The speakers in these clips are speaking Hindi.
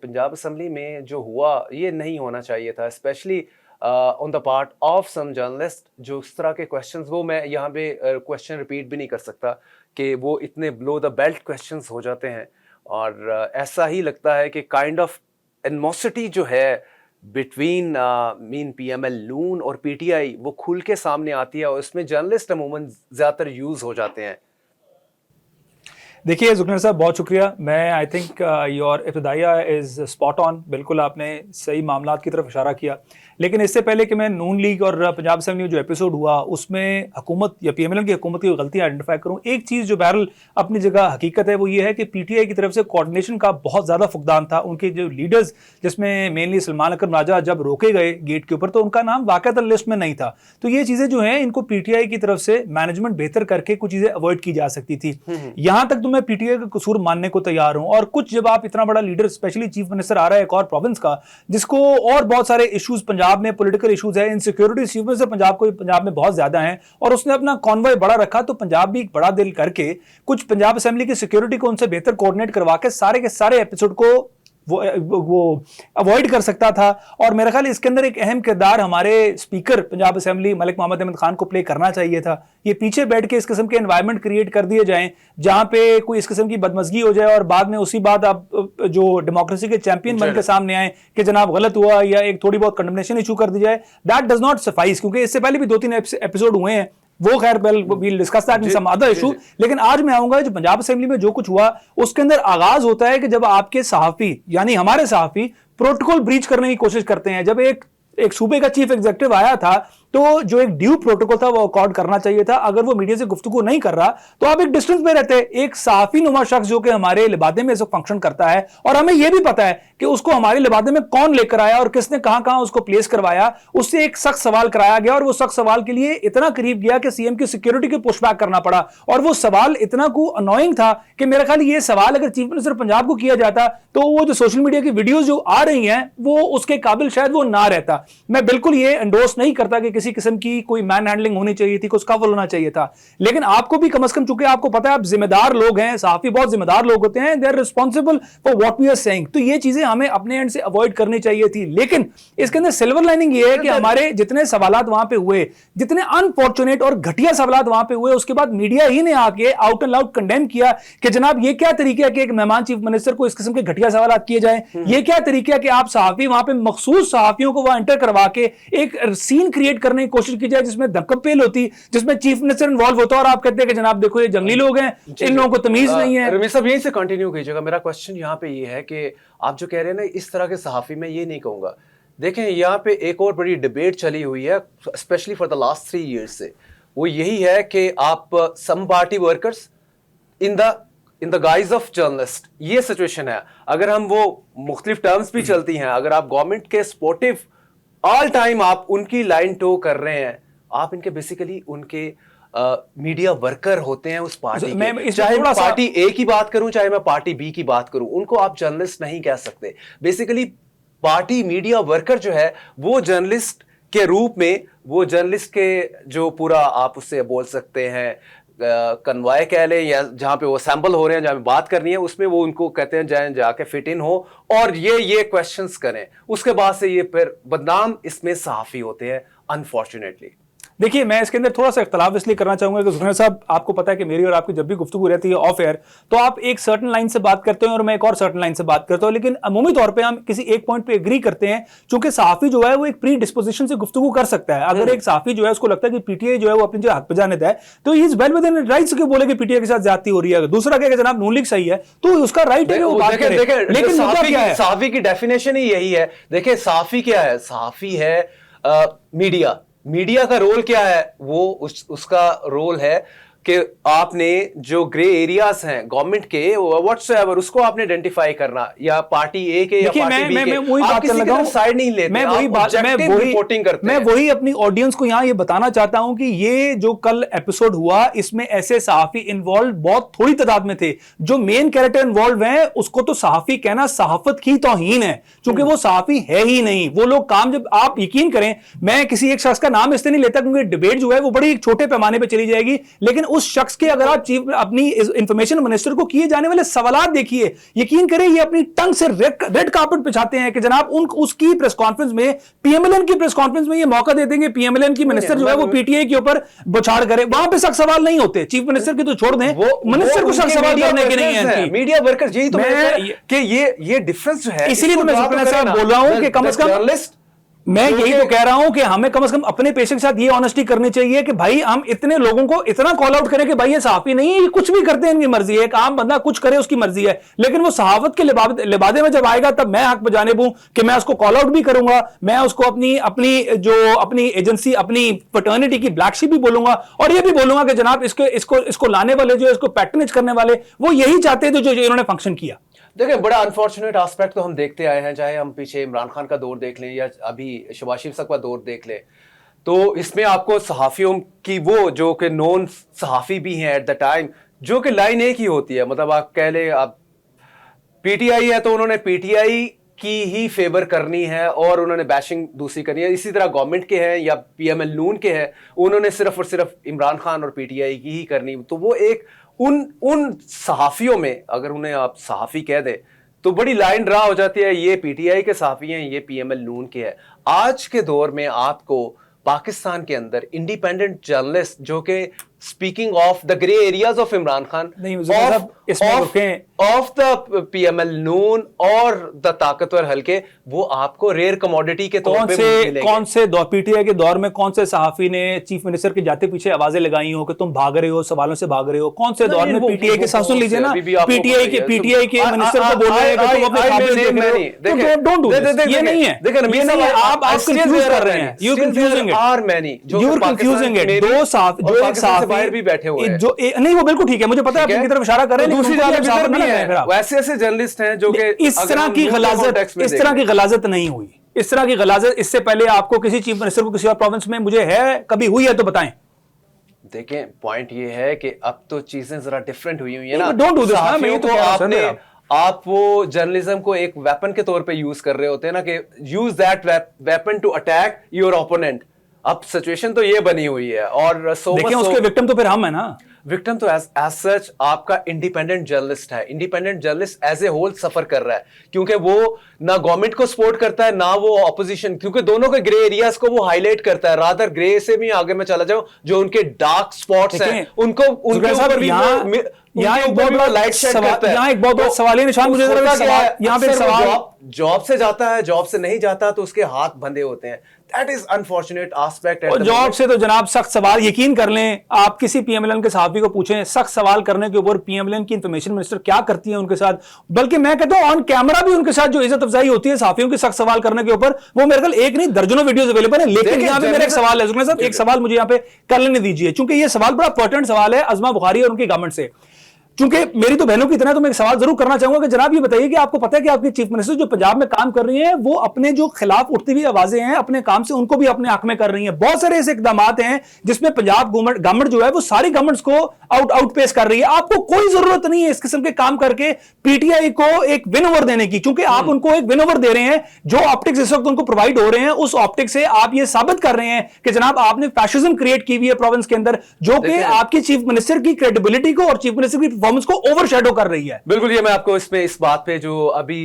पंजाब असेंबली में जो हुआ ये नहीं होना चाहिए था, specially on the part of some journalist. जो इस तरह के क्वेश्चंस, वो मैं यहाँ पे क्वेश्चन रिपीट भी नहीं कर सकता कि वो इतने बिलो द बेल्ट क्वेश्चंस हो जाते हैं। और ऐसा ही लगता है कि काइंड ऑफ एनिमोसिटी जो है बिटवीन मीन पीएमएल नून और पीटीआई वो खुल के सामने आती है, और इसमें जर्नलिस्ट अमूमन ज़्यादातर यूज़ हो जाते हैं। देखिए जुकनर साहब, बहुत शुक्रिया। मैं आई थिंक योर इब्तिदाइया इज़ स्पॉट ऑन। बिल्कुल आपने सही मामलात की तरफ इशारा किया। लेकिन इससे पहले कि मैं नून लीग और पंजाब असेंबली में जो एपिसोड हुआ उसमें हुकूमत या पीएमएल की हुकूमत की गलतियां आइडेंटिफाई करूं, एक चीज़ जो बहरहाल अपनी जगह हकीकत है वो ये है कि पीटीआई की तरफ से कोऑर्डिनेशन का बहुत ज़्यादा फुकदान था। उनके जो लीडर्स, जिसमें मेनली सलमान अकरम राजा, जब रोके गए गेट के ऊपर तो उनका नाम वाक़अतन लिस्ट में नहीं था। तो ये चीज़ें जो हैं इनको पीटीआई की तरफ से मैनेजमेंट बेहतर करके कुछ चीज़ें अवॉइड की जा सकती थी। यहाँ तक तो मैं पीटीआई का कसूर मानने को तैयार हूं। और कुछ जब आप इतना बड़ा लीडर, स्पेशली चीफ मिनिस्टर आ रहा है एक और प्रोविंस का, जिसको और बहुत सारे इश्यूज पंजाब में, पॉलिटिकल इश्यूज है, इनसिक्योरिटी चीफ मिनिस्टर पंजाब में बहुत ज्यादा है, और उसने अपना कॉन्वॉय बड़ा रखा, तो पंजाब भी बड़ा दिल करके कुछ पंजाब असेंबली की सिक्योरिटी को उनसे बेहतर कोऑर्डिनेट करवा के सारे के सारे एपिसोड को वो अवॉइड कर सकता था। और मेरा ख्याल इसके अंदर एक अहम किरदार हमारे स्पीकर पंजाब असेंबली मलिक मोहम्मद अहमद खान को प्ले करना चाहिए था। ये पीछे बैठ के इस किस्म के एनवायरनमेंट क्रिएट कर दिए जाएं जहां पे कोई इस किस्म की बदमजगी हो जाए और बाद में उसी बात आप जो डेमोक्रेसी के चैंपियन बन के सामने आए कि जनाब गलत हुआ, या एक थोड़ी बहुत कंडेमनेशन इशू कर दी जाए। दैट डज नॉट सफाइस, क्योंकि इससे पहले भी 2-3 एपिसोड हुए हैं, वो खैर we'll discuss that in some other issue। लेकिन आज मैं आऊंगा जो पंजाब असेंबली में जो कुछ हुआ उसके अंदर आगाज होता है कि जब आपके सहाफी यानी हमारे सहाफी प्रोटोकॉल ब्रीच करने की कोशिश करते हैं। जब एक सूबे का चीफ एग्जीक्यूटिव आया था तो जो एक ड्यू प्रोटोकॉल था वो अकॉर्ड करना चाहिए था। अगर वो मीडिया से गुफ्तगू नहीं कर रहा तो आप एक डिस्टेंस में रहते। एक सहाफी नुमा शख्स जो कि हमारे लिबादे में फंक्शन करता है, और हमें यह भी पता है कि उसको हमारे लिबादे में कौन लेकर आया और किसने कहां उसको प्लेस करवाया, उससे एक सख्त सवाल कराया गया और वो सख्त सवाल के लिए इतना करीब गया कि सीएम की सिक्योरिटी को पुशबैक करना पड़ा। और वो सवाल इतना को अनोइंग था कि मेरा ख्याल ये सवाल अगर चीफ मिनिस्टर पंजाब को किया जाता तो वो जो सोशल मीडिया की वीडियोज जो आ रही हैं वो उसके काबिल शायद वो ना रहता। मैं बिल्कुल ये एंडोर्स नहीं करता कि किसी किस्म की कोई मैन हैंडलिंग होनी चाहिए थी, कुछ कवर होना चाहिए था, लेकिन आपको भी कम से कम, चूंकि आपको पता है आप जिम्मेदार लोग हैं, सहाफी बहुत जिम्मेदार लोग होते हैं, they are responsible for what we are saying, तो ये चीजें हमें अपने एंड से अवॉइड करनी चाहिए थी। लेकिन इसके अंदर सिल्वर लाइनिंग ये है कि हमारे जितने सवालात वहां पे हुए, जितने अनफॉर्चुनेट और घटिया सवालात वहां पे हुए, उसके बाद मीडिया ही ने आके आउट एंड आउट कंडेम किया कि जनाब ये क्या तरीका है कि एक मेहमान चीफ मिनिस्टर को इस किस्म के घटिया सवालात किए जाए। ये क्या तरीका है कि आप सहाफी वहां पे मखसूस सहाफियों को वहां एंटर करवा के एक सीन क्रिएट करने की कोशिश की जाए जिसमें धक्कपेल होती, जिसमें चीफ मिनिस्टर इन्वॉल्व होता, और आप कहते हैं कि जनाब देखो ये जंगली लोग हैं, इन लोगों को तमीज नहीं है। रमेश साहब यहीं से कंटिन्यू कीजिएगा। मेरा क्वेश्चन यहाँ पे ये है कि आप जो कह रहे हैं ना इस तरह के सहाफी, मैं ये नहीं कहूंगा। देखें यहाँ पे एक और बड़ी डिबेट चली हुई है specially for the last 3 years से, वो यही है कि आप some party workers in the guise of journalist, ये सिचुएशन है। अगर हम वो मुख्तलिफ टर्म्स भी चलती हैं, अगर आप गवर्नमेंट के सपोर्टिव ऑल टाइम आप उनकी लाइन टो कर रहे हैं, आप इनके बेसिकली उनके मीडिया वर्कर होते हैं उस पार्टी के। चाहे मैं पार्टी ए की बात करूं चाहे मैं पार्टी बी की बात करूं, उनको आप जर्नलिस्ट नहीं कह सकते। बेसिकली पार्टी मीडिया वर्कर जो है वो जर्नलिस्ट के रूप में, वो जर्नलिस्ट के जो पूरा आप उससे बोल सकते हैं कन्वाय कह लें, या जहां पे वो सैंपल हो रहे हैं, जहां पे बात करनी है, उसमें वो उनको कहते हैं जाके फिट इन हो और ये क्वेश्चंस करें। उसके बाद से ये फिर बदनाम इसमें सहाफी होते हैं अनफॉर्चुनेटली। देखिए मैं इसके अंदर थोड़ा सा इख्तलाफ इसलिए करना चाहूंगा कि जुकनर साहब, आपको पता है कि मेरी और आपकी जब भी गुफ्तगू रहती है ऑफ एयर, तो आप एक सर्टन लाइन से बात करते हैं और मैं एक और सर्टन लाइन से बात करता हूं, लेकिन अमूमी तौर पे हम किसी एक पॉइंट पे एग्री करते हैं। चूंकि सहाफी जो है वो एक प्री डिस्पोजिशन से गुफ्तगू कर सकता है। अगर एक सहाफी जो है उसको लगता है कि पीटीआई जो है वो अपनी जो हक बजाने है, तो he is well with in rights के बोले कि पीटीआई के साथ ज्यादती हो रही है। दूसरा क्या जनाब नून लीग सही है तो उसका राइट है कि वो बात करे। लेकिन सहाफी की डेफिनेशन ही यही है। देखिए सहाफी क्या है? सहाफी है मीडिया का रोल क्या है? वो उसका रोल है कि आपने जो ग्रे एरियाज हैं गवर्नमेंट के व्हाट्सएवर, उसको आपने आइडेंटिफाई करना, या पार्टी ए के या पार्टी बी के। वही आप बात किसी की साइड नहीं लेते, मैं वही अपनी ऑडियंस को यहाँ ये बताना चाहता हूं कि ये जो कल एपिसोड हुआ इसमें ऐसे सहाफी इन्वॉल्व बहुत थोड़ी तादाद में थे। जो मेन कैरेक्टर इन्वॉल्व है उसको तो सहाफी कहना सहाफत की तौहीन है, क्योंकि वो सहाफी है ही नहीं। वो लोग काम, जब आप यकीन करें, मैं किसी एक शख्स का नाम इसलिए नहीं लेता क्योंकि डिबेट जो है वो बड़ी छोटे पैमाने पर चली जाएगी, लेकिन उस शख्स के अगर आप चीफ अपनी इंफॉर्मेशन मिनिस्टर को किए जाने वाले सवालात देखिए, यकीन करें ये अपनी टंग से रेड कार्पेट बिछाते हैं कि जनाब उसकी प्रेस कॉन्फ्रेंस में, पीएमएलएन की प्रेस कॉन्फ्रेंस में ये मौका दे देंगे पीएमएलएन की मिनिस्टर जो है वो पीटीआई के ऊपर बुछाड़ करे, वहां पे सख्त सवाल नहीं होते। चीफ मिनिस्टर की तो छोड़ दें, मिनिस्टर को सख्त सवाल करने के नहीं है। मीडिया वर्कर यही तो कि ये डिफरेंस जो है, इसीलिए तो मैं बोल रहा हूं कि कम से कम मैं यही तो कह रहा हूं कि हमें कम से कम अपने पेशे के साथ ये ऑनेस्टी करनी चाहिए कि भाई हम इतने लोगों को इतना कॉल आउट करें कि भाई ये सहाफी नहीं है, ये कुछ भी करते हैं, इनकी मर्जी है, एक आम बंदा कुछ करे उसकी मर्जी है, लेकिन वो सहाफत के लिबादे में जब आएगा तब मैं हक बजाने दूं कि मैं उसको कॉल आउट भी करूंगा, मैं उसको अपनी एजेंसी, अपनी फटर्निटी की ब्लैक शीप भी बोलूंगा, और ये भी बोलूंगा कि जनाब इसको लाने वाले जो इसको पैटर्नेज करने वाले वो यही चाहते थे जो इन्होंने फंक्शन किया। देखिए, बड़ा अनफॉर्चुनेट एस्पेक्ट तो हम देखते आए हैं, चाहे हम पीछे इमरान खान का दौर देख लें या अभी शहबाज शरीफ साहब का दौर देख लें, तो इसमें आपको सहाफ़ियों की वो जो कि नॉन सहाफ़ी भी हैं एट द टाइम, जो कि लाइन एक ही होती है, मतलब आप कह लें आप पीटीआई है तो उन्होंने पीटीआई की ही फेवर करनी है और उन्होंने बैशिंग दूसरी करनी है। इसी तरह गवर्नमेंट के हैं या पीएमएल नून के हैं, उन्होंने सिर्फ और सिर्फ इमरान खान और पीटीआई की ही करनी। तो वो एक उन सहाफ़ियों में अगर उन्हें आप सहाफ़ी कह दें तो बड़ी लाइन ड्रा हो जाती है, ये पीटीआई के सहाफ़ी हैं, ये पीएमएल नून के हैं। आज के दौर में आपको पाकिस्तान के अंदर इंडिपेंडेंट जर्नलिस्ट जो कि speaking of the grey areas of Imran Khan, of the PML Noon और द ताकतवर हल्के, वो आपको रेयर कमोडिटी के तौर पे मिलेंगे। कौन से पीटीआई के दौर में कौन से सहाफी ने चीफ मिनिस्टर के जाते पीछे आवाजें लगाई हो कि तुम भाग रहे हो, सवालों से भाग रहे हो? कौन से दौर में पीटीआई के साथ सुन लीजिए ना, पीटीआई के मिनिस्टर को बोल रहे हैं कि तुम अपने काबिल देख रहे हो, डोंट डू दिस। ये नहीं है, ये नहीं है, आप कंफ्यूज कर रहे हैं, यू कंफ्यूजिंग इट। दो साफ जो एक साफ बाहर भी बैठे हुए हैं, जो नहीं, वो बिल्कुल ठीक है, मुझे पता है आप इनकी तरफ इशारा कर रहे हैं, दूसरी जानिब भी है वैसे ऐसे जर्नलिस्ट हैं जो कि इस तरह की गलाजत नहीं हुई। इस तरह की गलाजत इससे पहले आपको किसी चीफ मिनिस्टर को किसी और प्रोविंस में मुझे है कभी हुई है तो बताएं। देखें, पॉइंट ये है कि अब तो चीजें जरा डिफरेंट हुई है ना। डोंट डू दिस ना, मैं तो आपने आप वो जर्नलिज्म को एक वेपन के तौर पे यूज कर रहे होते हैं ना, कि use that weapon to attack your opponent. अब सिचुएशन तो ये बनी हुई है, और देखिए उसके विक्टिम तो फिर हम है ना। विक्टिम तो एज सच आपका इंडिपेंडेंट जर्नलिस्ट है। Independent journalist as a whole सफर कर रहा है, क्योंकि वो ना गवर्नमेंट को सपोर्ट करता है ना वो ऑपोजिशन, क्योंकि दोनों के ग्रे एरियाज को वो हाईलाइट करता है। रादर ग्रे से भी आगे मैं चला जाऊं, जो उनके डार्क स्पॉट्स हैं उनको उनके ऊपर भी यहाँ एक बहुत बड़ा लाइट शेड करता है। यहाँ एक बहुत बड़ा सवाल निशान मुझे यहाँ पे सवाल, जॉब से जाता है, जॉब से नहीं जाता तो उसके हाथ बंधे होते हैं। That is unfortunate aspect. और जॉब से तो जनाब सख्त सवाल, यकीन कर लें, आप किसी पीएमएलएन के सहाफी को पूछें, सख्त सवाल करने के ऊपर पीएमएलएन की इंफॉर्मेशन मिनिस्टर क्या करती है उनके साथ, बल्कि मैं कहता हूं ऑन कैमरा भी उनके साथ जो इज्जत अफजाई होती है सहाफियों की सख्त सवाल करने के ऊपर, वो मेरे ख्याल एक नहीं दर्जनों वीडियोस अवेलेबल है। लेकिन यहाँ पे मेरा एक सवाल है, साहब एक सवाल मुझे यहाँ पे कर लेने दीजिए, चूंकि ये सवाल बड़ा इंपॉर्टेंट सवाल है अज़मा बुखारी और उनकी गवर्नमेंट से। चूंकि मेरी तो बहनों की तरह, तो मैं एक सवाल जरूर करना चाहूंगा कि जनाब ये बताइए कि आपको पता है कि आपकी चीफ मिनिस्टर जो पंजाब में काम कर रही हैं, वो अपने जो खिलाफ उठती हुई आवाजें हैं अपने काम से, उनको भी अपने हक में कर रही हैं। बहुत सारे ऐसे इकदाम हैं जिसमें पंजाब गवर्नमेंट जो है वो सारी गवर्नमेंट्स को आउटपेस कर रही है। आपको कोई जरूरत नहीं है इस किस्म के काम करके पीटीआई को एक विन ओवर देने की, क्योंकि आप उनको एक विन ओवर दे रहे हैं। जो ऑप्टिक्स इस वक्त उनको प्रोवाइड हो रहे हैं, उस ऑप्टिक्स से आप ये साबित कर रहे हैं कि जनाब आपने फैशिज्म क्रिएट की हुई है प्रोविंस के अंदर, जो कि आपकी चीफ मिनिस्टर की क्रेडिबिलिटी को और चीफ मिनिस्टर की परफॉर्मेंस को ओवरशैडो कर रही है। बिल्कुल, ये मैं आपको इसमें इस बात पे जो अभी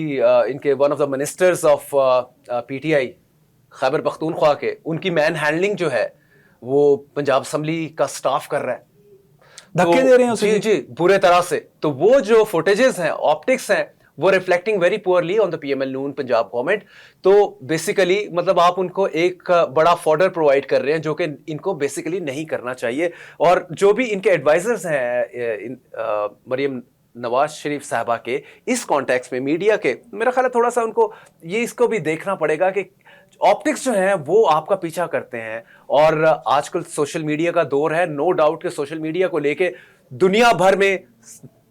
इनके one of the ministers of PTI Khyber Pakhtunkhwa के, उनकी मैन हैंडलिंग जो है वो पंजाब असेंबली का स्टाफ कर रहा है, धक्के दे रहे हैं उसे। जी बुरे तरह से। तो वो जो फुटेजेस हैं, ऑप्टिक्स हैं, वो reflecting very poorly on the PML Noon Punjab government. तो बेसिकली मतलब आप उनको एक बड़ा फॉर्डर प्रोवाइड कर रहे हैं जो कि इनको बेसिकली नहीं करना चाहिए। और जो भी इनके एडवाइजर्स हैं मरियम नवाज शरीफ साहबा के, इस कॉन्टेक्स्ट में मीडिया के, मेरा ख्याल है थोड़ा सा उनको ये इसको भी देखना पड़ेगा कि ऑप्टिक्स जो हैं वो आपका पीछा करते हैं। और आजकल सोशल मीडिया का दौर है, नो डाउट कि सोशल मीडिया को लेके दुनिया भर में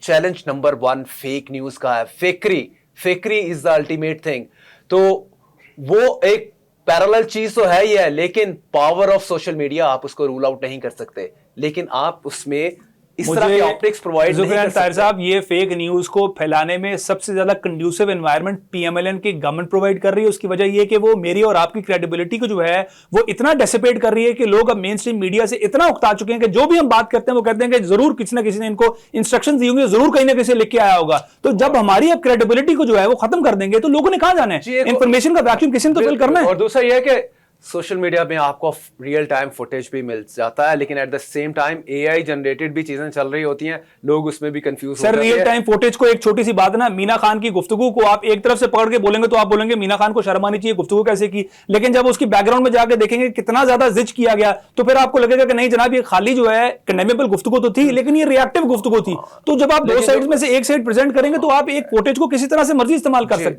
चैलेंज नंबर 1 फेक न्यूज का है। Phekari is the ultimate thing. तो वो एक पैरेलल चीज तो है ही है, लेकिन पावर ऑफ सोशल मीडिया आप उसको रूल आउट नहीं कर सकते। लेकिन आप उसमें इस तरह के ऑप्टिक्स प्रोवाइड नहीं कर ताहिर सकते। साहब, ये फेक न्यूज को फैलाने में सबसे ज्यादा कंड्यूसिव एनवायरनमेंट पीएमएलएन की गवर्नमेंट प्रोवाइड कर रही है। उसकी वजह ये कि वो मेरी और आपकी क्रेडिबिलिटी को जो है वो इतना डेसिपेट कर रही है कि लोग अब मेन स्ट्रीम मीडिया से इतना उकता चुके हैं कि जो भी हम बात करते हैं वो कहते हैं कि जरूर किसी ना किसी ने इनको इंस्ट्रक्शन दी होंगी, जरूर कहीं ना कहीं से लिख के आया होगा। तो जब हमारी अब क्रेडिबिलिटी को जो है वो खत्म कर देंगे तो लोगों ने कहां जाना है? इंफॉर्मेशन का वैक्यूम किसी ने तो फिल करना है। और दूसरा यह है कि सोशल मीडिया में आपको रियल टाइम फुटेज भी मिल जाता है, लेकिन at the same time AI generated भी चीजें चल रही होती हैं, लोग उसमें भी कंफ्यूज हो सर, जाते हैं। रियल टाइम फुटेज को एक छोटी सी बात ना, मीना खान की गुफ्तगू को आप एक तरफ से पकड़ के बोलेंगे तो आप बोलेंगे मीना खान को शर्म आनी चाहिए, गुफ्तगू कैसे की। लेकिन जब उसकी बैकग्राउंड में जाकर देखेंगे कितना ज्यादा जिच किया गया तो फिर आपको लगेगा कि नहीं जनाब, ये खाली जो है कंडेमेबल गुफ्तगू तो थी, लेकिन ये रिएक्टिव गुफ्तगू थी। तो जब आप दो साइड में से एक साइड प्रेजेंट करेंगे तो आप एक फुटेज को किसी तरह से मर्जी इस्तेमाल कर सकते हैं।